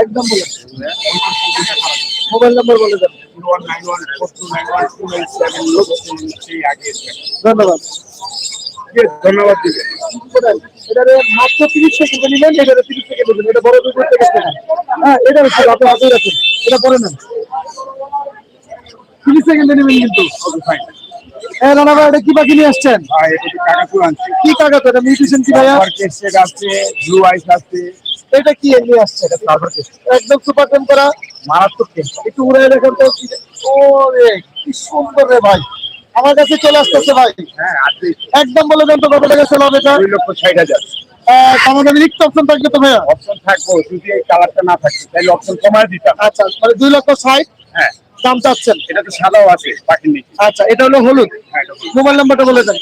একদম বলে mobile number বলে দেন। 09142912876 ধন্যবাদ। ধন্যবাদ দিবেন। এটারে মাত্র 30 সেকেন্ডে নিলেন, এটারে 30 সেকেন্ডে দিলেন। এটা বড় দুধ থেকে গেছে। হ্যাঁ, এটা হচ্ছে আপনি হাতে রাখুন, এটা পরে নেন। 30 সেকেন্ডে নেবেন কিন্তু। ফাইন। হ্যাঁ রানা ভাই, এটা কি পাখি নিয়ে আসছেন? এটা কাকাতুর আনছি। কি কাগজ? এটা মিউটেশন কি ভাইয়া? অর্কেস্ট্রেট আছে, ব্লু আইস আছে। এটা কি নিয়ে আসছে? একদম সুপার টেম করা, মারাত্মক টেম। একটু উড়াই দেখেন তো। ও রে, কি সুন্দর রে ভাই। আমার কাছে চলে আসতেছে ভাই। হ্যাঁ, আছে। একদম বলে দেন তো কত টাকা সেল হবে এটা? 2,60,000। আমাদের রিক্স অপশন থাকবে তো ভাইয়া? অপশন থাকবো, যদি এই কালারটা না থাকে তাহলে অপশন কমায় দিতাম। আচ্ছা, মানে 2,60,000 হ্যাঁ, দাম চাচ্ছেন। এটা তো সাদাও আছে পাখির নিচে। আচ্ছা, এটা হলো হলুদ। মোবাইল নাম্বারটা বলে দেন।